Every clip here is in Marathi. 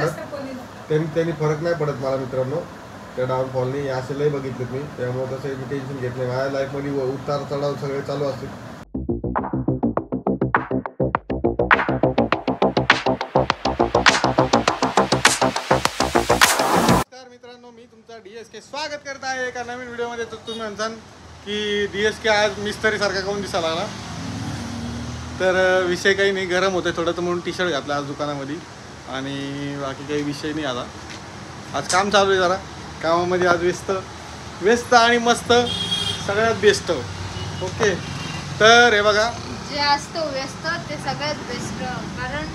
त्यांनी फरक नाही पडत मला मित्रांनो त्या डाऊनफॉलनी. असे लय बघितलेत मी, त्यामुळे तसं मी टेन्शन घेत नाही. माझ्या लाईफमध्ये उतार चढाव सगळे चालू असतील. नमस्कार मित्रांनो, मी तुमचा DSK स्वागत करत आहे एका नवीन व्हिडिओमध्ये. तर तुम्ही म्हणसान की DSK आज मिस्त्री सारखा काऊन दिसायला लागला. तर विषय काही नाही, गरम होते थोडं, तर म्हणून टी-शर्ट घातलं आज दुकानामध्ये. आणि बाकी काही विषय नाही. आज काम चालू आहे, जरा कामामध्ये आज व्यस्त आणि मस्त, सगळ्यात बेस्ट. ओके, तर हे बघा, जे असतं व्यस्त ते सगळ्यात बेस्ट. कारण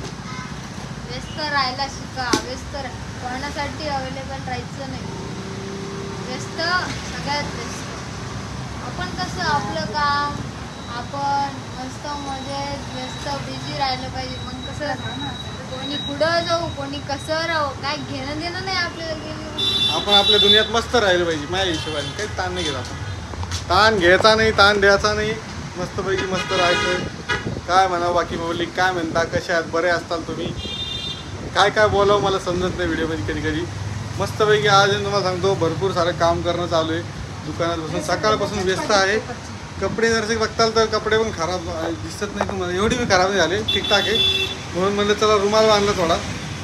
व्यस्त राहायला शिका. व्यस्त कोणासाठी अवेलेबल राहायचं नाही. व्यस्त सगळ्यात बेस्ट. आपण कसं आपलं काम आपण मस्त मजेत व्यस्त बिझी राहिलं पाहिजे. मग कसं कोणी कुठं जाऊ कोणी कसं राहू काय घेणं देणं नाही आपल्याला. आपण आपल्या दुनियात मस्त राहिलं पाहिजे. माझ्या हिशोबाने काही ताण नाही घेत आपण. ताण घ्यायचा नाही, ताण द्यायचा नाही. मस्तपैकी मस्त राहायचं. काय म्हणावं बाकी बोलली, काय म्हणता, कशा आहात, बरे असताल तुम्ही. काय काय बोलावं मला समजत नाही व्हिडिओमध्ये कधी कधी. मस्तपैकी आज तुम्हाला सांगतो भरपूर सारं काम करणं चालू आहे. दुकानात बसून सकाळपासून व्यस्त आहे. कपडे जर बघताल तर कपडे पण खराब दिसत नाही तुम्हाला, एवढी बी खराब नाही झाले, ठीकठाक आहे. म्हणून म्हणलं चला रुमाल बांधला थोडा,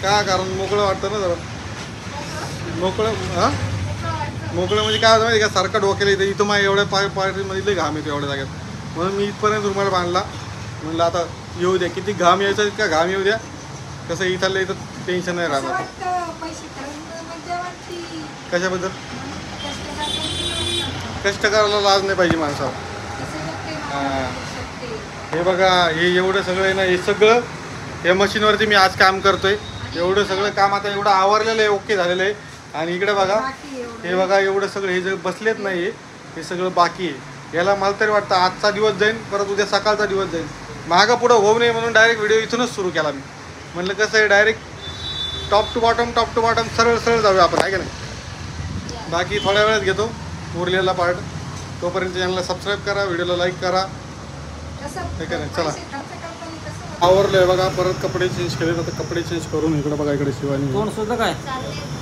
का कारण मोकळं वाटतं ना जरा. मोकळं मोकळं म्हणजे काय होतं माहिती का, सारखं डोक्याला येतं. इथं माझ्या एवढ्या पार्टीमध्ये लई घाम येतो एवढ्या जाग्यात. म्हणून मी इथपर्यंत रुमाल बांधला. म्हणलं आता येऊ द्या, किती घाम यायचा इतका घाम येऊ द्या. कसं इथलं इथं टेन्शन नाही राहणार. कशाबद्दल? कष्ट करायला लाज नाही पाहिजे माणसाला. हे बघा, हे एवढं सगळं आहे ना, हे सगळं या मशीनवरती मी आज काम करतोय. एवढं सगळं काम आता एवढं आवरलेलं आहे, ओके झालेलं आहे. आणि इकडे बघा, हे बघा एवढं सगळं हे जे बसलेत नाही हे सगळं बाकी आहे. याला मला तरी वाटतं आजचा दिवस जाईल, परत उद्या सकाळचा दिवस जाईल. मागं पुढं होऊ नये म्हणून डायरेक्ट व्हिडिओ इथूनच सुरू केला मी. म्हणलं कसं आहे, डायरेक्ट टॉप टू बॉटम सरळ सरळ जाऊया आपण, आहे का नाही. बाकी थोड्या वेळात घेतो उरलेला पार्ट. तोपर्यंत चॅनलला सबस्क्राईब करा, व्हिडिओला लाईक करा, ठीक आहे. चला आवरलं आहे बघा. परत कपडे चेंज केले. आता कपडे चेंज करून इकडे बघा, इकडे शिवानी कोण सुद्धा काय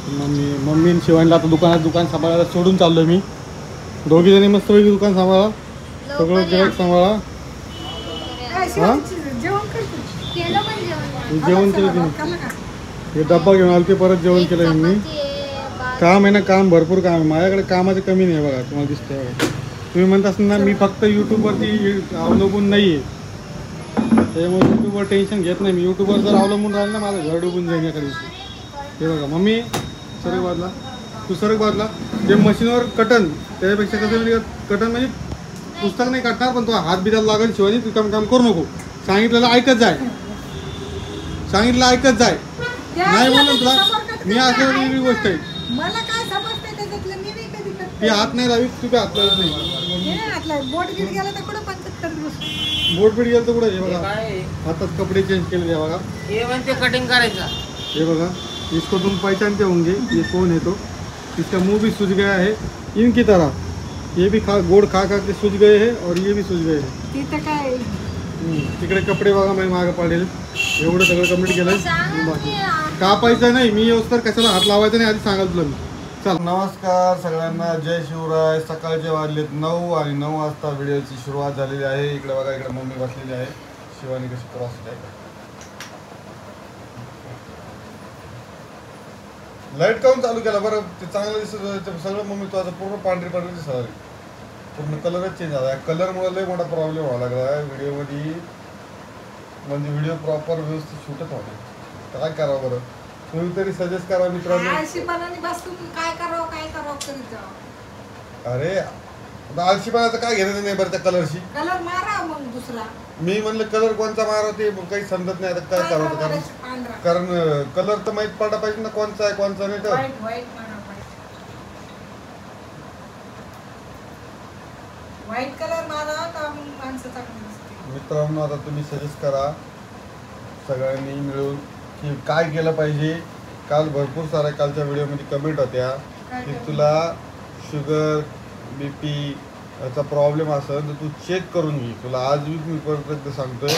मम्मी आणि शिवानीला आता दुकान सांभाळायला सोडून चाललोय मी. दोघी जणी मस्तपैकी दुकान सांभाळा, सगळं गिराईक सांभाळा. हां, जेवण केलं तुम्ही? हे डब्बा घेऊन आलो ते, परत जेवण केलं मी. काम आहे ना, काम भरपूर काम आहे माझ्याकडे. कामाचं कमी नाही बघा, तुम्हाला दिसतंय बघा. तुम्ही म्हणत असाल ना, मी फक्त यूट्यूबवरती अवलंबून नाही आहे, त्यामुळे यूट्यूबवर टेन्शन घेत नाही मी. यूट्यूबवर जर अवलंबून राहिलं ना, माझं घर डुबून जाईल एका दिवशी. हे बघा मम्मी, सरक बाजला, तू सरक बाजला. जे मशीनवर कटन, त्याच्यापेक्षा कसं म्हणजे कटन म्हणजे पुस्तक नाही कटणार, पण तो हात बिजाला लागेल. शिवानी तू काम करू नको, सांगितलेलं ऐकत जाय, सांगितलं ऐकत जाय. नाही बोललं तुला मी, असं वेगळी गोष्ट आहे. मला काय समजते त्याच्यातलं, मी नाही कधी करते. ती हात नाही लावी, तू हात लावत नाही. बोट गिट गेला तर कुठं पंचायत करत बसतो. बोट बीट गेलं तर कुठं. हे बघा हातात कपडे चेंज केले. बघा हे म्हणते कटिंग करायचा. हे बघा, इसको तुम पहचानते होंगे, ये कौन है तो. इसका मुंह भी सूज गया है इनकी तरह. ये भी गोड खा के सूज गए हैं और ये भी सूज गए हैं. तिथं काय तिकडे कपडे बघा मी मागं पाडलेले. एवढं सगळं कम्प्लीट केलंय. बाकी कापायचं नाही, मी येऊस तर कशाला हात लावायचा नाही आधी सांगाल तुला मी. चल, नमस्कार सगळ्यांना, जय शिवराय. सकाळचे वाजलेत 9 आणि 9 वाजता व्हिडिओची सुरुवात झालेली आहे. इकडे बघा, इकडे मम्मी बसलेली आहे. शिवानी कशी क्रॉस आहे. लाईट काऊन चालू केला बरं, ते चांगलं दिसत सगळं. मम्मी तो आता पूर्ण पांढरी दिसत, पूर्ण कलरच चेंज झाला. कलरमुळे लय मोठा प्रॉब्लेम व्हावा लागला व्हिडिओमध्ये. म्हणजे व्हिडिओ प्रॉपर व्यवस्थित शूटच होते. काय करावं बरं, तुम्ही तरी सजेस्ट करा मित्रांनो. काय करावं करीत जावं. अरे आता आळशीपणाचं काय घेणं नाही बरं त्या कलरशी. कलर मारा मग दुसरा. मी म्हणलं कलर कोणता मारा ते काही समजत नाही. आता काय करावं, कारण कलर तर माहीत पडला पाहिजे ना, कोणचा आहे कोणचा नाही. तर व्हाईट कलर मारा का माणसं चांगली दिसते. मित्रांनो आता तुम्ही सजेस्ट करा सगळ्यांनी मिळून की काय केलं पाहिजे. काल भरपूर साऱ्या कालच्या व्हिडिओमध्ये कमेंट होत्या की तुला शुगर BP याचा प्रॉब्लेम असेल तर तू चेक करून घे. तुला आज मी परत सांगतोय,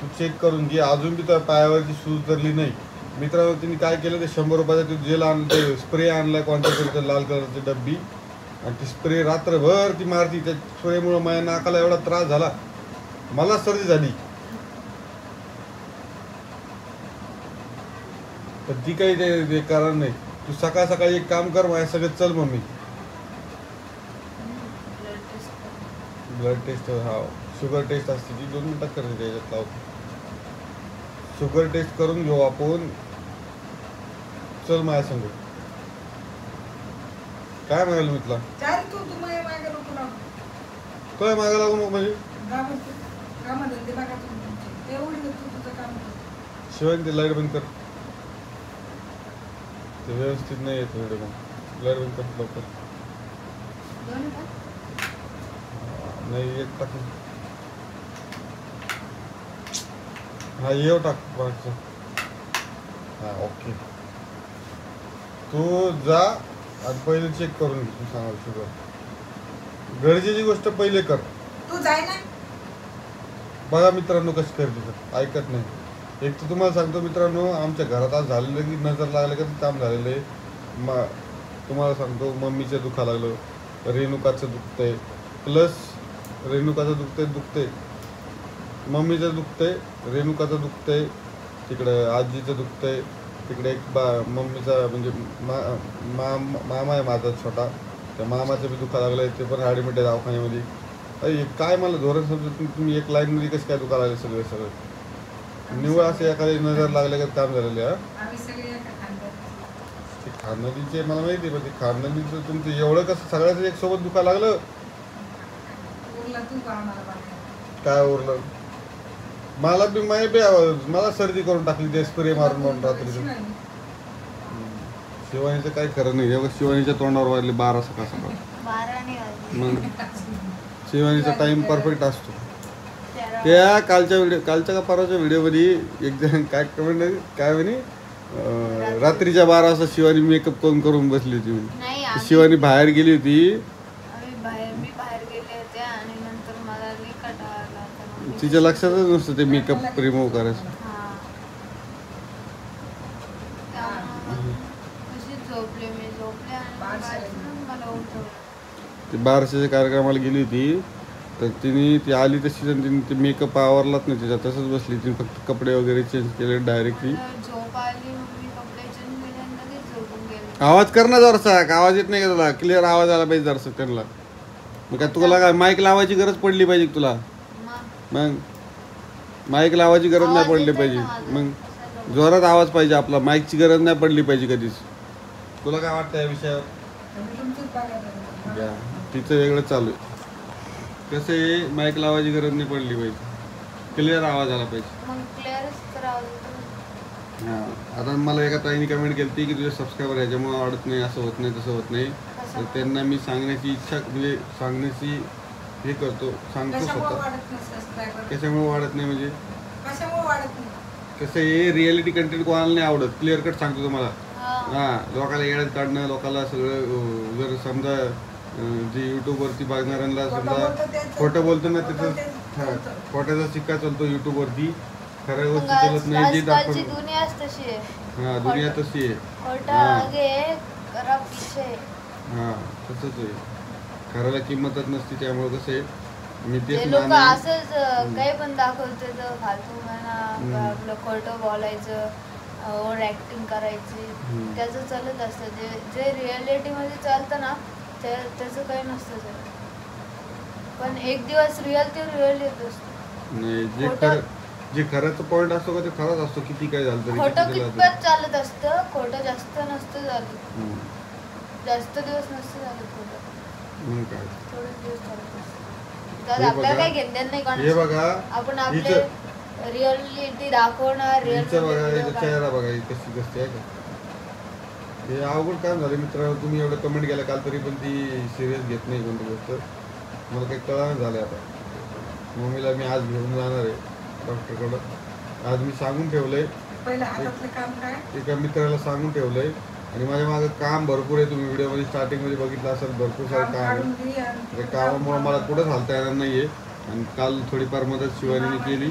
तू चेक करून घे. अजून बी त्या पायावरची सूज धरली नाही मित्रांनो तिने काय केलं ते 100 रुपयाचा ते जेल आणलं, ते स्प्रे आणला कोणत्या तरी ते लाल कलरची डब्बी, आणि ती स्प्रे रात्रभर ती मारती. त्या स्प्रेमुळे माझ्या नाकाला एवढा त्रास झाला, मला सर्दी झाली. पण ती काही ते कारण नाही. तू सकाळ सकाळी एक काम कर, माझ्या सगळं चल मम्मी ब्लड टेस्ट. हा शुगर टेस्ट असते ती 2 मिनिटात करते, त्याच्यात लावतो. शुगर टेस्ट करून घेऊ आपण. चल माझ्या संग. काय म्हणाल मी तुला? चाल तू माझ्या मागे नको लागू. काय मागा लागू नको म्हणजे? कामधंदे बघा तुम्ही, एवढी तू तुझं काम कर. शिवाय ते लाईट बंद कर, ते व्यवस्थित नाही येत व्हिडिओ. मग लाईट बंद कर लवकर. दोन का? नाही एक टाक. हा येऊ टाक मागचं. हा ओके. तू जा आणि पहिले चेक करून घे. तू सांगा शुगर गरजेची गोष्ट पहिले कर. तू जाय ना. बघा मित्रांनो कशी करते तर ऐकत नाही. एक तर तुम्हाला सांगतो मित्रांनो, आमच्या घरात आज झालेलं की नजर लागलं का ते काम झालेलं आहे. तुम्हाला सांगतो मम्मीचं दुखा लागलं, रेणुकाचं दुखतंय, प्लस रेणुकाचं दुखतंय, मम्मीचं दुखतंय, रेणुकाचं दुखतंय, तिकडं आजीचं दुखतंय, तिकडे एक मम्मीचा म्हणजे मामा आहे माझा छोटा, त्या मामाचं बी दुखा लागलं आहे, ते पण ॲडमिट आहे दवाखान्यामध्ये. अरे काय मला धोरण समजत तुम्ही एक लाईनमध्ये कसं काय दुखा लागले सगळं निवळ असे एखादी नजर लागल्या का काम झालेलं आहे. आम्ही सगळे एका खांद्यात. ते खाननदीचे मला माहिती आहे, पण ते खाननदीचं तुमचं एवढं कसं सगळ्याच एक सोबत दुखा लागलं. उरला तू का आम्हाला बघायला? काय उरलं मला बी मला सर्दी करून टाकली ते स्प्रे मारून मारून रात्रीचं. शिवानीचं काय खरं नाही. एवढं शिवानीच्या तोंडावर वाजले 12 सकाळ सकाळ. 12 नाही वाजले. मग शिवानीचा टाइम परफेक्ट असतो. त्या कालच्या का परवाच्या व्हिडिओमध्ये एक जण काय कमेंट काय म्हणे, रात्रीच्या 12 वाजता शिवानी मेकअप करून बसली होती. नाही, शिवानी बाहेर गेली होती. मी बाहेर गेले होते आणि नंतर मला लई कंटाळा आला होता. तिच्या लक्षातच नसतं ते मेकअप रिमूव्ह करायचं. हा. त्यामुळे तशीच झोपले आणि मला उठवलं. ते बारशाच्या कार्यक्रमाला गेली होती, तर ती आली तशी तिने ते मेकअप आवरलाच नाही तिच्या, तसंच बसली. तिने फक्त कपडे वगैरे चेंज केले डायरेक्टली. झोप आली, मी कपडे चेंज केले आणि लगेच झोपून गेले. आवाज कर ना जरासा, आवाज येत नाही का तुला? क्लिअर आवाज आला पाहिजे जरासा त्यांना. मग काय तुला काय माईक लावायची गरज पडली पाहिजे तुला? मग माईक लावायची गरज नाही पडली पाहिजे. मग जोरात आवाज पाहिजे आपला, माईकची गरज नाही पडली पाहिजे कधीच. तुला काय वाटतं या विषयावर? या तिचं वेगळं चालू आहे. कसं आहे, माईक लावायची गरज नाही पडली पाहिजे, क्लिअर आवाज आला पाहिजे. मग क्लिअरच तर आवाज येतो. हां आता मला एका ताईने कमेंट केली की तुझे सबस्क्रायबर ह्याच्यामुळे वाढत नाही, असं होत नाही, तसं होत नाही. तर त्यांना मी सांगण्याची इच्छा म्हणजे सांगण्याची हे करतो, सांगतो स्वतः. कशामुळे वाढत नाही म्हणजे कसं हे रियालिटी कंटेंट कोणाला नाही आवडत. क्लिअर कट सांगतो तुम्हाला. हां लोकांना येड्यात काढणं, लोकांना सगळं जर समजा जे यूट्यूबवरती बघणाऱ्यांना समजा खोटं बोलतो ना, त्याचं खोट्याचा शिक्का चालतो यूट्यूबवरती. खऱ्या गोष्टी चालत नाही. जे दाखवतो दुनियाच तशी आहे. हां दुनिया तशी आहे. हां तसंच आहे. खऱ्याला किंमतच नसते. त्यामुळे कसं आहे मी तेच लोक असंच काही पण दाखवते, फालतू म्हणा, आपलं खोटं बोलायचं, ओव्हर ऍक्टिंग करायची, त्याचं चालत असतं. जे रिअलिटी मध्ये चालतं ना त्याचं काही नसतं चालत. पण एक दिवस रिअल येत असतो. नाही जे खरंच पॉइंट असतो का ते खरंच असतो, किती काय झालं तरी. खोटं कितपत चालत असतं, खोटं जास्त नसतं चालत. जास्त दिवस नसतं चालत खोटं. मग काय थोडे दिवस चालत असतं. आपल्याला काही घेणं नाही हे बघा, आपण आपले रिअलिटी दाखवणार. चेहरा बघा कशी आहे का. हे अवघड काम झालं मित्रांनो. तुम्ही एवढं कमेंट केलं काल तरी पण ती सिरियस घेत नाही कोणती गोष्ट. मला काही कळानं झालं. आता मम्मीला मी आज घेऊन जाणार आहे डॉक्टरकडं. आज मी सांगून ठेवलंय, एका मित्राला सांगून ठेवलंय. आणि माझ्या मागं काम भरपूर आहे. तुम्ही व्हिडिओमध्ये स्टार्टिंगमध्ये बघितलं असेल, भरपूर सारं काम आहे. त्या कामामुळे मला कुठंच हालता येणार नाही आहे. आणि काल थोडीफार मदत शिवानीने केली.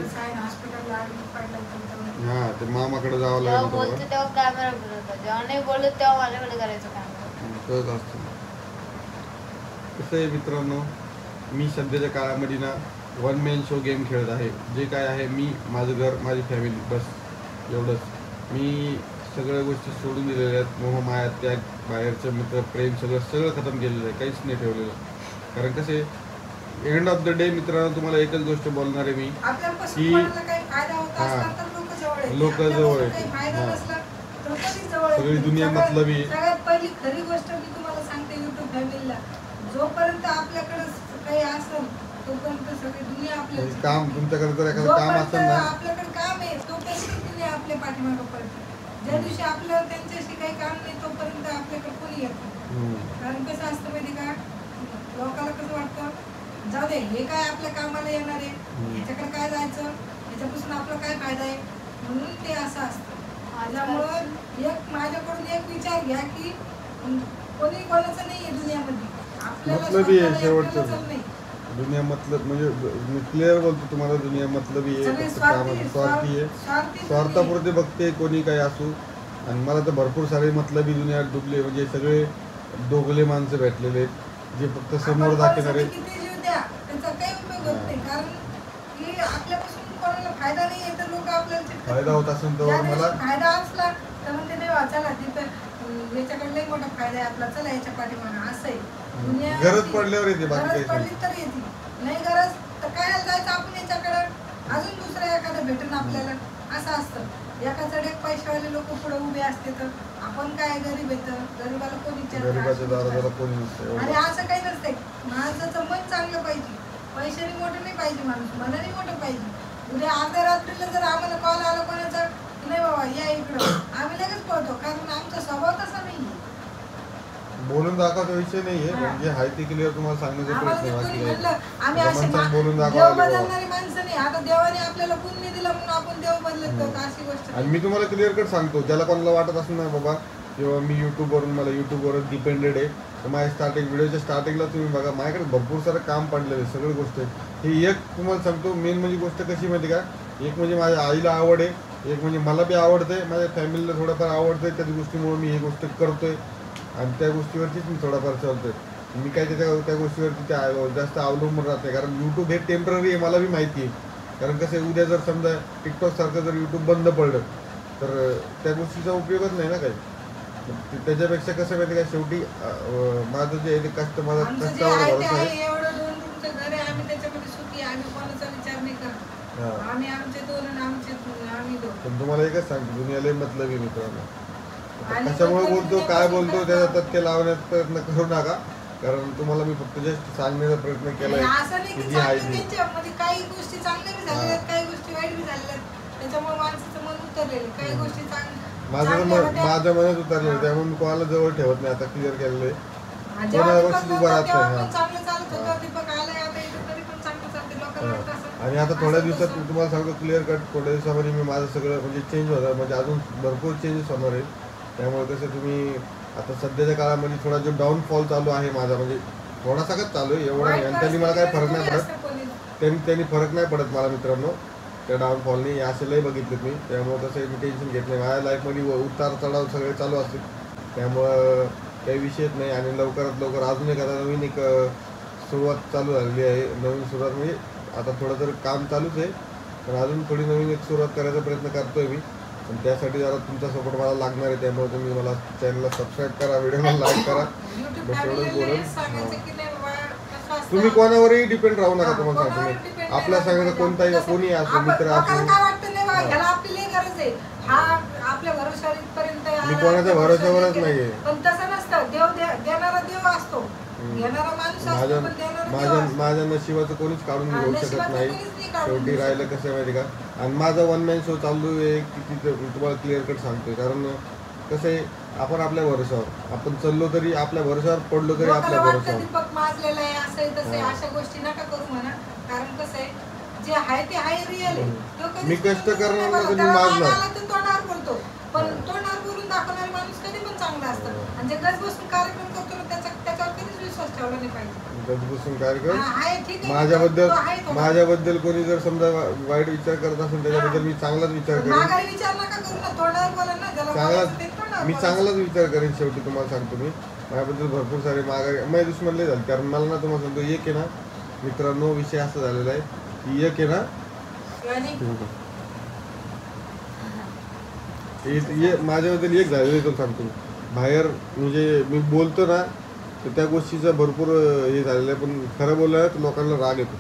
हा ते मामाकडे जावं जेव्हा लागेल बोलतो तुम्हाला. तेव्हा कॅमेरा फिरवतो, जेव्हा नाही बोलत तेव्हा माझ्याकडे करायचं कॅमेरा. तसंच असतं. कसं आहे मित्रांनो, मी सध्याच्या काळामध्ये ना वन मॅन शो गेम खेळत आहे. जे काय आहे मी, माझं घर, माझी फॅमिली, बस एवढंच. मी सगळ्या गोष्टी सोडून दिलेल्या आहेत. मोह माया त्याग, बाहेरचं मित्र प्रेम सगळं खतम केलेलं आहे, काहीच नाही ठेवलेलं. कारण कसे एंड ऑफ द डे मित्रांनो, तुम्हाला एकच गोष्ट बोलणार आहे मी आपल्यापासून की कोणाला काही फायदा होत हा. असला तर लोक जवळ येतात. लोकं जवळ आपल्यापासून येतात. काही फायदा हा. नसला तर कधीच जवळ येत सगळी नाही. दुनिया सगळ्यात- मतलबी. सगळ्यात पहिली खरी गोष्ट मी तुम्हाला सांगते युट्यूब फॅमिलीला, जोपर्यंत आपल्याकडे काही असेल तोपर्यंत सगळी दुनिया आपल्या म्हणजे काम तुमच्याकडे जर एखादं काम जोपर्यंत असेल ना, आपल्याकडे काम आहे तोपर्यंत दुनिया आपल्या पाठीमागं पडते. ज्या दिवशी आपल्याला त्यांच्याशी काही काम नाही तोपर्यंत आपल्याकडे कोणी येत नाही. कारण कसं असतं माहिती का, लोकांना कसं वाटतं जाऊ दे हे काय आपल्या कामाला येणार आहे, ह्याच्याकडे काय जायचं, ह्याच्यापासून आपला काय फायदा आहे, म्हणून ते असं असतं. त्यामुळं एक माझ्याकडून एक विचार घ्या की कोणी कोणाचं नाही आहे दुनियामध्ये, आपल्याला मतलबी आहे स्वतःला शेवटचं. एकट्यालाच नाही. दुनिया मतलब म्हणजे मी क्लिअर बोलतो तुम्हाला, दुनिया मतलबी आहे, सगळे फक्त स्वार्थी कामाचं स्वार्थी आहे, स्वार्थी स्वार्थापुरते बघते कोणी काही असू. आणि मला तर भरपूर सारे मतलबी दुनियात डुबले, म्हणजे सगळे दोघले माणसं भेटलेले आहेत, जे फक्त समोर आपण दाखवणारे. कोणासाठी किती जीव द्या त्याचा काही उपयोग होत नाही. कारण की आपल्यापासून कोणाला फायदा नाही आहे तर लोक आपल्याला चिडतात. फायदा होत असेल तर ज्या मला दिवशी फायदा असला तर म्हणते देवा चला तिथं याच्याकडे लई मोठा फायदा आहे आपला, चला याच्या पाठीमागं. असं आहे दुनिया. गरज पडल्यावर येते, बाकी गरज काहीच नाही. पडली तर येते, नाही गरज तर काय जायचं आपण याच्याकडं, अजून दुसरं एखादं भेटेन आपल्याला. असं असतं. एकाकडे पैशावाले लोक पुढे उभे असते तर आपण काय गरीब येतं, गरीबाला कोणी गरीबाच्या दाराला विचारतं. कोणी नसतं आणि एवढं. असं काही नसतंय. माणसाचं मन चांगलं पाहिजे, पैशाने मोठं नाही पाहिजे माणूस, मनाने मोठं पाहिजे. उद्या अर्ध्या रात्रीला जर आम्हाला कॉल आला कोणाचा की नाही बाबा या इकडं, आम्ही लगेच पळतो, कारण आमचा स्वभाव तसा नाही. बोलून दाखवायचा विषय नाहीये, हा. म्हणजे आहे ते क्लिअर तुम्हाला सांगण्याचा आम्हाला प्रयत्न जर बाकी कोणी नाही. म्हणलं आम्ही असे जमानसान बोलून देव दाखवायला बाबा. बदलणारी माणसं नाही. आता देवाने आपल्याला गुण नाही दिला म्हणून आपण देव बदलत करतो, अशी गोष्ट आणि नाही. मी तुम्हाला क्लिअर कट सांगतो, ज्याला कोणाला वाटत असेल ना बाबा किंवा मी युट्यूबवरून मला युट्यूबवरच डिपेंडेड आहे, तर माझ्या व्हिडिओच्या स्टार्टिंगला तुम्ही बघा माझ्याकडे भरपूर सारं काम पडलेलं आहे, सगळी गोष्ट आहे. ही एक तुम्हाला सांगतो मेन म्हणजे गोष्ट कशी माहिती का, एक म्हणजे माझ्या आईला आवड आहे, एक म्हणजे मला बी आवडतंय, माझ्या फॅमिलीला थोडंफार आवडतंय, त्याच गोष्टीमुळे मी ही गोष्ट करतोय आणि त्या गोष्टीवरतीच मी थोडाफार चालतोय. मी काय त्या गोष्टीवरती जास्त अवलंबून राहत नाही, कारण यूट्यूब हे टेम्पररी आहे, मला बी माहिती आहे. कारण कसं आहे, उद्या जर समजा टिकटॉकसारखं जर यूट्यूब बंद पडलं तर त्या गोष्टीचा उपयोगच नाही ना काही. त्याच्यापेक्षा कसं माहिती का, शेवटी माझं जे आहे ते आमचं जे कष्टावर आहे ते भरोसा आहे. आहे, एवढं 2 रूमचं घर आहे, आम्ही त्याच्यामध्ये सुखी आहे. आम्ही कोणाचा विचार नाही करत. हा. आम्ही आमचे 2 आणि आम्ही 2. पण तुम्हाला एकच सांगतो, दुनियाला मतलब आहे मित्रांनो. आणि कशामुळे पण बोलतो दुनिया काय कशी बोलतो करतात? त्याचा तथ्य लावण्याचा प्रयत्न करू नका, कारण तुम्हाला मी फक्त जस्ट सांगण्याचा प्रयत्न केलाय आणि असं नाही की की जी आहे चांगलं ती. त्यांच्या म्हणजे काही गोष्टी चांगल्या बी झालेल्या आहेत, काही गोष्टी वाईट बी झालेल्या आहेत. त्याच्यामुळे माणसाचं मन उतरलेलं. काही गोष्टी माझ्या मनात उतरलं, त्यामुळे मी कोणाला जवळ ठेवत नाही, आता क्लिअर केलेलं आहे. कोणाला गोष्टी उभा राहत नाही. हा. चांगलं चालत होतं. दीपक आलाय आता इथं तरी पण चांगलं चालते. लोकांना वाटतं असं. आणि आता थोड्या असं दिवसात तसं. मी तुम्हाला सांगतो क्लिअर कट, थोड्या दिवसामध्ये मी माझं सगळं म्हणजे चेंज होणार, म्हणजे अजून भरपूर चेंजेस होणार आहे. त्यामुळे कसं तुम्ही आता सध्याच्या काळामध्ये थोडा जो डाऊनफॉल चालू आहे माझा, म्हणजे थोडासाच चालू आहे, एवढा नाही. आणि त्यांनी मला काय फरक नाही पडत, त्यांनी फरक नाही पडत मला मित्रांनो त्या डाऊनफॉलनी. असे लय बघितलेत मी, त्यामुळे कसं मी टेन्शन घेत नाही. माझ्या लाईफमध्ये उतार चढाव सगळे चालू असतील, त्यामुळं काही विषयच नाही. आणि लवकरात लवकर अजून नवीन एक सुरुवात चालू झालेली आहे. नवीन सुरुवात म्हणजे आता थोडं तर काम चालूच आहे, पण अजून थोडी नवीन एक सुरुवात करायचा प्रयत्न करतोय मी. पण त्यासाठी जरा तुमचा सपोर्ट मला लागणार आहे, त्यामुळे तुम्ही मला चॅनलला सबस्क्राईब करा, व्हिडिओला लाईक करा. बस एवढंच बोलून तुम्ही कोणावरही डिपेंड राहू नका. तुम्हाला सांगतो मी, आपल्या सांगायचं कोणताही कोणी असो, मित्र असो. काय वाटतं नाही बा, ह्याला आपली लई गरज आहे. हा आपल्या भरोशावर इथपर्यंत मी आला, कोणाच्या आपल्या भरोश्यावरच भरोश्यावर नाहीये. पण तसं नसतं. देणारा देव असतो, घेणारा माणूस असतो, पण देणारा देव असतो. माझ्या नशिबाचं कोणीच काढून हा, घेऊ शकत नशिबाचं नाही. कोणीच नाही काढून शेवटी घेऊ राहिलं कसं आहे माहिती का, आणि माझा वन मॅन शो चालू आहे किती तुम्हाला क्लिअर कट सांगतोय. कारण कसं आहे, आपण आपल्या भरोशावर आपण चाललो तरी आपल्या भरोशावर पडलो तरी आपल्या लोकांना वाटतं भरोशावर. दीपक माजलेला आहे, असं आहे तसं आहे. हा. अशा गोष्टी नका करू म्हणा. कारण कसं आहे, जे आहे ते आहे, रिअल आहे. तो कधीच मी कष्ट बोलतो करणार नाही ना, बघा. कधी त्याला राग माजणार. आला तर तोंडावर बोलतो, पण तोंडावर बोलून दाखवणारा माणूस कधी पण चांगला असतं. आणि जे गज बसून कार्यक्रम करतो ना, त्याच्यावर कधीच विश्वास ठेवला नाही पाहिजे. गजबजून कार्यक्रम हा, आहे, ठीक आहे. तो आहे थोडा. माझ्याबद्दल कोणी जर समजा वाईट विचार करत असेल त्याच्याबद्दल मी चांगलाच विचार करेन. माघारी विचार नका करू ना, तोंडावर बोला ना, ज्याला बोलायचं ते तोंडावर मी बोलायचं. चांगलाच विचार करेन. शेवटी तुम्हाला सांगतो मी माझ्याबद्दल भरपूर सारे माघारी माझे दुश्मन लय झाले. कारण मला ना तुम्हाला सांगतो एक आहे ना मित्रांनो विषय असा झालेला आहे की एक आहे ना माझ्याबद्दल एक झालेलं आहे तो सांगतो. बाहेर म्हणजे मी बोलतो ना तर त्या गोष्टीचा भरपूर हे झालेलं आहे. पण खरं बोललं ना तर लोकांना राग येतो.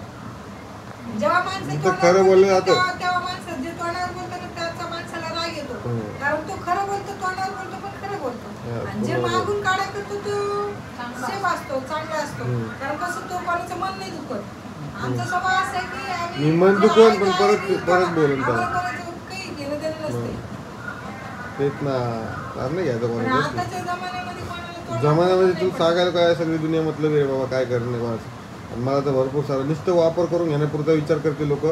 जेव्हा माणसं जिथं तोंडावर खरं बोललं बोलतात, जातं. तेव्हा माणसं जे तोंडावर बोलतात ना, त्याचा माणसाला राग येतो. हम्म. कारण तो खरं बोलतो, तोंडावर बोलतो पण खरं बोलतो. हा, आणि जे बरोबर. मागून काढा करतो तो चांगला सेफ असतो, चांगला असतो. हम्म. कारण कसं तो कोणाचं मन नाही दुखत. आमचा स्वभाव असा आहे की आम्ही मी मन जे दुखवून आहे पण ते परत- आहे, परत बोलेन त्याला. आम्हाला कोणाचं काही घेणं देणं नसते. तेच ना राग नाही घ्यायचं पण कोणाचं. आताच्या जमान्यामध्ये कोणाला तोंडावर जमान्यामध्ये बोलणं तू नाही सांगायला काय सगळी दुनिया मतलब रे बाबा काय करणं कोणाचं. आणि मला तर भरपूर सारं नुसतं वापर करून घेण्यापुरता विचार करते लोक.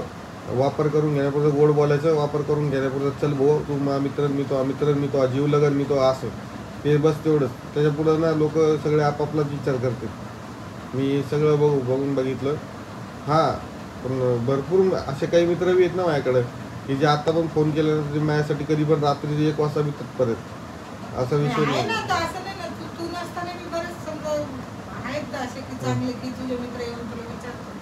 वापर करून घेण्यापुरतं गोड बोलायचं, वापर करून घेण्यापुरतं चल भाऊ तू मा मित्र मी तो मित्र मी तो जीव लगन मी तो असं ते बस तेवढंच. त्याच्या पुढं ना लोक सगळे आपापलाच विचार करते. मी सगळं बघून बघितलं. हां पण भरपूर असे काही मित्र बी आहेत ना माझ्याकडं की जे आता पण फोन केल्यानंतर ते माझ्यासाठी कधी पण रात्री 1 वाजता बी तत्पर आहेत. असा विषय आहे नाही. ना, तर असं नाही ना, तू नसताना मी बरेच समजा आहेत ना असे की चांगले की तुझे मित्र येऊन तुला विचारतात.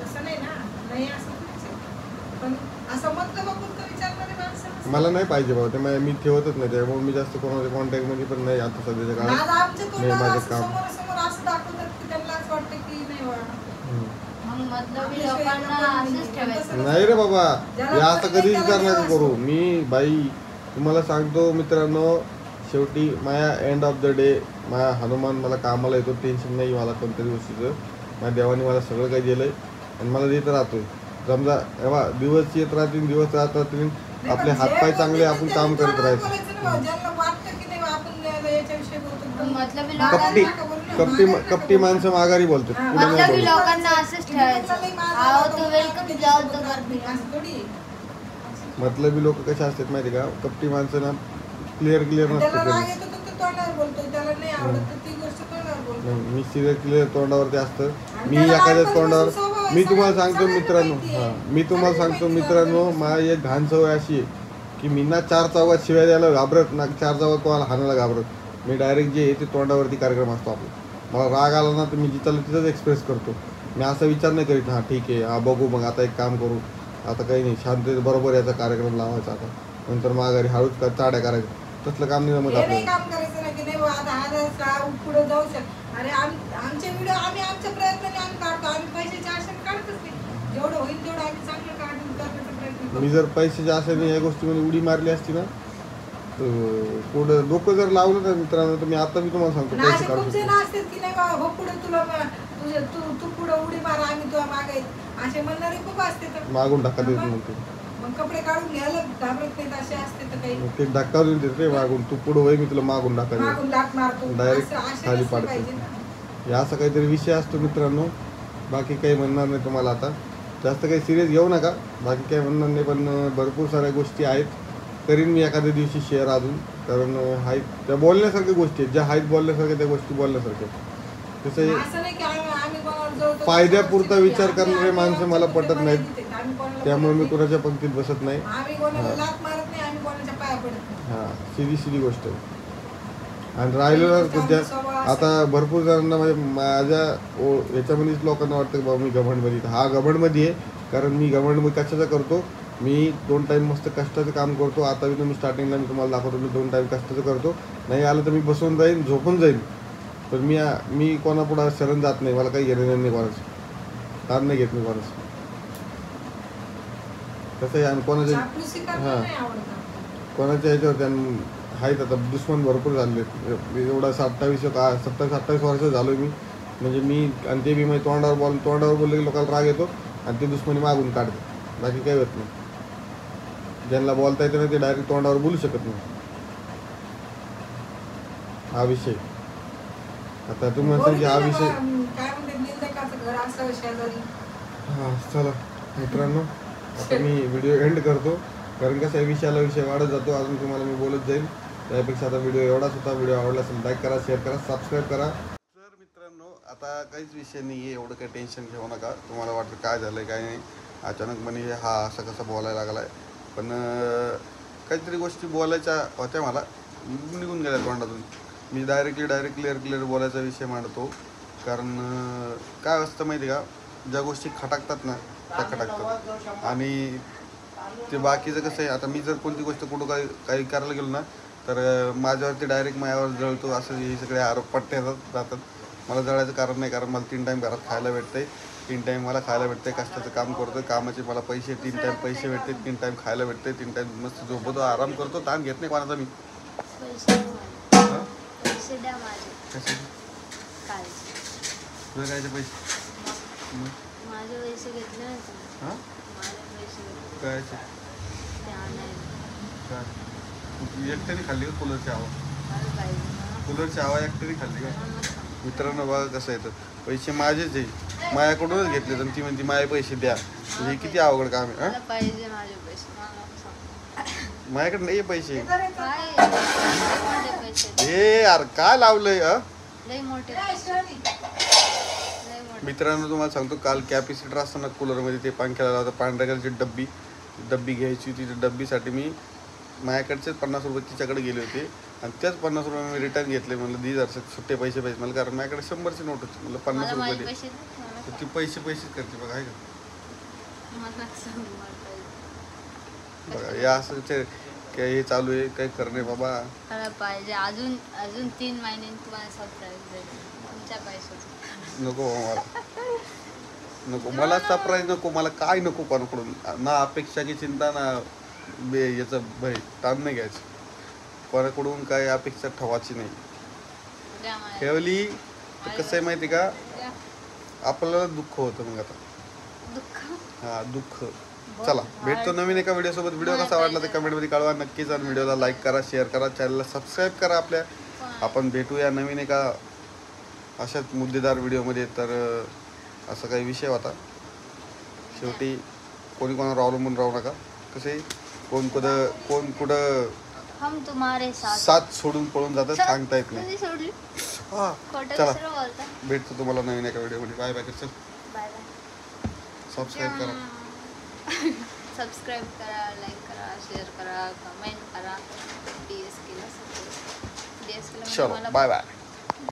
तसं नाही ना, नाही असं थोडीच आहे. पण असं मतलबापुरतं विचारणारे माणसं नसतात. मला नाही पाहिजे बाबा ते मी ठेवतच नाही. त्यामुळे मी जास्त कोणाच्या कॉन्टॅक्टमध्ये पण नाही आता सध्याच्या काळात. आज आमच्या नाही तोंडावर माझं असं काम. समोरासमोर असं दाखवतात की त्यांना असं वाटतं की नाही बा, मग मतलबी लोकांना असंच ठेवायचं. नाही रे बाबा हे आता कधी विचार नका करू. मी बाई तुम्हाला सांगतो मित्रांनो शेवटी माझ्या एंड ऑफ द डे माझ्या हनुमान मला कामाला येतो. टेन्शन नाही मला कोणत्याही गोष्टीचं. माझ्या देवाने मला सगळं काही दिलंय आणि मला देत राहतोय. समजा तेव्हा दिवस येत राहतील दिवस राहत राहतील आपले हातपाय चांगले आपण काम करत राहायचं. ज्यांना वाटतं की नाही बा, आपण याच्याविषयी बोलतो. मतलबी कपटी लोकांना कपटी माणसं माघारी बोलतात. हा, पुढे नाही मतलबी बोलत. लोकांना असंच ठेवायचं. आओ तो वेलकम जाओ तो करते. असं थोडी आहे. मतलबी लोक कसे असतात माहिती का. कपटी माणसं ना क्लिअर नसतं त्याला राग कधी. येतो तर तो तोंडावर बोलतो, त्याला नाही आवडत तर ती गोष्ट तोंडावर बोलतो. नाही, मी क्लिअर तोंडावरती असतं. आणि मी त्याला एखाद्या लहानपणापासून तोंडावर स्वभाव आहे, मी तुम्हाला सगळ्यांना सांगतो मित्रांनो माहिती आहे. मी तुम्हाला सगळ्यांना सांगतो माहिती मित्रांनो आहे. माझी एक घाण सवय अशी आहे की मी ना 4 चौघात शिवाय द्यायला घाबरत ना 4 चौघात कोणाला हाणायला घाबरत. मी डायरेक्ट जे आहे ते तोंडावरती कार्यक्रम असतो आपला. मला राग आला ना तर मी जिथं तिथंच एक्सप्रेस करतो. मी असा विचार नाही करीत हां ठीक आहे हा बघू मग आता एक काम करू आता काही नाही शांततेत बरोबर याचा कार्यक्रम लावायचा आता नंतर माघारी हळूच चाड्या करायचं. तसलं काम नाही जमत हे नाही आपल्याला. काम करायचं नाही की नाही बा, आता हा पुढे जाऊ शकतो. अरे आमचे व्हिडिओ आम्ही आमच्या प्रयत्नाने आम्ही काढतो. आम्ही पैशाच्या आशेने काढतच नाही. जेवढं होईल तेवढं आम्ही चांगलं काढून करण्याचा प्रयत्न करतो. मी जर पैशाच्या आशेने या गोष्टीमध्ये उडी मारली असती ना तर पुढं लोक जर लावलं ना मित्रांनो तर मी आता मी तुम्हाला सांगतो आणि पैसे असे काढू खूप शकतो. जण असतात की नाही बा, हो पुढे तुला तू पुढे उडी मार आम्ही तुला मागायच असे म्हणणारे खूप असतात. मागून ढक्का देत म्हणते. मग कपडे काढून घ्यायला घाबरत नाहीत असे असते तर काही ते ढक्का देऊन देत रे मागून तू पुढं होय मी तुला मागून ढक्का देतो. मागून लाट मारतो. Direct असं खाली नसलं पाडतो. पाहिजे ना. हे असा काहीतरी विषय असतो मित्रांनो. बाकी काही म्हणणार नाही तुम्हाला आता जास्त काही सिरियस घेऊ नका. बाकी काही म्हणणार नाही पण भरपूर साऱ्या गोष्टी आहेत करीन मी एखाद्या दिवशी शेअर अजून. कारण आहेत त्या बोलण्यासारख्या गोष्टी आहेत ज्या आहेत बोलण्यासारख्या त्या गोष्टी बोलण्यासारख्या. कसं आहे असं नाही की आम्ही कोणाला जवळ- फायद्यापुरता विचार आम्ही- करणारे आम्ही माणसं मला कोणाला पटत नाहीत. देते. आम्ही कोणाला त्यामुळे मी बोलत कुणाच्या पंक्तीत बसत नाही. नाही. आम्ही कोणाला हा. लाथ मारत नाही. आम्ही कोणाच्या पाया पडत नाही. हां सीधी गोष्ट आहे. आणि राहिलेलं आता भरपूर जणांना म्हणजे माझ्या याच्यामध्येच लोकांना वाटतं की बाबा मी घमंडमध्ये हा घमंडमध्ये आहे. कारण मी घमंडमध्ये कशाचं करतो मी 2 टाईम मस्त कष्टाचं काम करतो. आता मी तुम्ही स्टार्टिंगला मी तुम्हाला दाखवतो मी 2 टाईम कष्टाचं करतो. नाही आलं तर मी बसून जाईन झोपून जाईन. पण मी कोणापुढं शरण जात नाही. मला काही घेणं नाही कोणाचं ताण नाही घेत मी कोणाचं. कसं आहे आणि कोणाच्या चापलुसी करणं हां. नाही आवडत आपल्याला. कोणाच्या ह्याच्यावर आहेत आता दुश्मन भरपूर झाले. एवढा 27-28 वर्ष झालो मी म्हणजे मी आणि ते बी म्हणजे तोंडावर बोलले की लोकांना राग येतो आणि ते दुश्मनी मागून काढते. बाकी काही होत नाही. ज्यांना बोलता येतं नाही ते डायरेक्ट तोंडावर बोलू शकत नाही. हा विषय आता तुम्ही म्हणता की हा बोलू दे विषय ना बा, काय म्हणते निंदकाचं घर असं शेजारी. हां चला मित्रांनो आता मी व्हिडिओ एंड करतो. कारण कसं आहे विषय वाढत जातो. अजून तुम्हाला मी बोलत जाईल. त्यापेक्षा आता व्हिडिओ एवढाच होता. व्हिडिओ आवडला असेल लाईक करा शेअर करा सबस्क्राईब करा. तर मित्रांनो आता काहीच विषय नाही आहे, एवढं काही टेन्शन घेऊ नका. तुम्हाला वाटतं काय झालं काय नाही, अचानकपणे हा असं कसं बोलायला लागला आहे. पण काहीतरी गोष्टी बोलायच्या होत्या मला, निघून गेल्या तोंडातून. मी डायरेक्ट क्लिअर बोलायचा विषय मांडतो. कारण काय असतं माहिती आहे का, ज्या गोष्टी खटाकतात ना त्या खटाकतात. आणि ते बाकीचं कसं आहे, आता मी जर कोणती गोष्ट कुठं काही करायला गेलो ना तर माझ्यावरती डायरेक्ट माझ्यावर जळतो, असं हे सगळे आरोप पट्टे जातात. मला जळायचं कारण नाही, कारण मला 3 टाईम घरात खायला भेटते, 3 टाईम मला खायला भेटते, कष्टाचं काम करतो, कामाचे मला पैसे 3 टाईम पैसे भेटते, 3 टाईम खायला भेटते, 3 टाईम मस्त झोपतो, आराम करतो, ताण घेत नाही कोणाचा मी. पैसे द्या माझे. कसे काय तुझे कायचे पैसे? माझे पैसे घेतले नाही तुम्ही. हां माझे पैसे घेतले कायचे? ते आणायला. काय तू एकट्याने खाल्ली का कूलरची हवा? मला पाहिजे ना. कूलरची हवा एकट्याने खाल्ली का? मला सांग. मित्रांनो बघा कसं येतं, पैसे माझेच आहे, माझ्याकडूनच घेतले आणि ती म्हणते माझे पैसे द्या. हे किती अवघड काम आहे. मला पाहिजे माझे पैसे. मला सांग. माझ्याकडे नाही पैसे. काय लय मोठे पैसे. हे यार काय लावलंय? लय मोठे पैसे. लय मोठे. मित्रांनो तुम्हाला सांगतो, काल कॅपॅसिटर असताना कूलरमध्ये ते पंख्याला लावता पांढऱ्या कलरची डब्बी घ्यायची होती. त्या डब्बीसाठी मी माझ्याकडचेच 50 रुपये तिच्याकडे गेले होते आणि त्याच 50 रुपये मी रिटर्न घेतले. म्हणलं 10,000 सुट्टे पैसे पाहिजे मला, कारण माझ्याकडे 100ची नोट होती. म्हणलं 50 मला रुपये माझे दे. पैसे दे. मला तर ती पैसेच करते बघा, आहे का? मला सांग. मला पाहिजे. बघा हे असं काय हे चालू आहे, काही खरं नाही बाबा. मला पाहिजे. अजून 3 महिन्यांनी तुम्हाला सरप्राईज देईल तुमच्या पैशाचं. नको बाबा नको, मला सरप्राईज नको, मला काय नको कोणाकडून. ना अपेक्षा की चिंता, ना याचं भय ताण नाही घ्यायचं. कोणाकडून काय अपेक्षा ठेवायची नाही. द्या मला. ठेवली तर कसं आहे माहिती का, द्या. आपल्याला दुःख होतं मग आता. दुःख. हा दुःख. चला भेटतो नवीन एका व्हिडिओसोबत. व्हिडिओ कसा वाटला ते कमेंटमध्ये कळवा नक्कीच. आणि व्हिडिओला लाईक करा, शेअर करा, चॅनलला सबस्क्राईब करा आपल्या. आपण भेटूया नवीन एका अशाच मुद्देदार व्हिडिओमध्ये. तर असा काही विषय होता. शेवटी कोणी कोणावर अवलंबून राहू नका. कसे कोण कुठं हम तुम्हारे साथ. साथ सोडून पळून जातात सांगता येत नाही. कधी सोडली? हा खोटं चला दुसरं बोलता. भेटतो तुम्हाला नवीन एका व्हिडिओमध्ये. Bye bye. चल बाय बाय. सबस्क्राईब करा. सबस्क्राईब करा, लाईक करा, शेअर करा, कमेंट करा. DS केला. DS केला. चलो बाय बाय.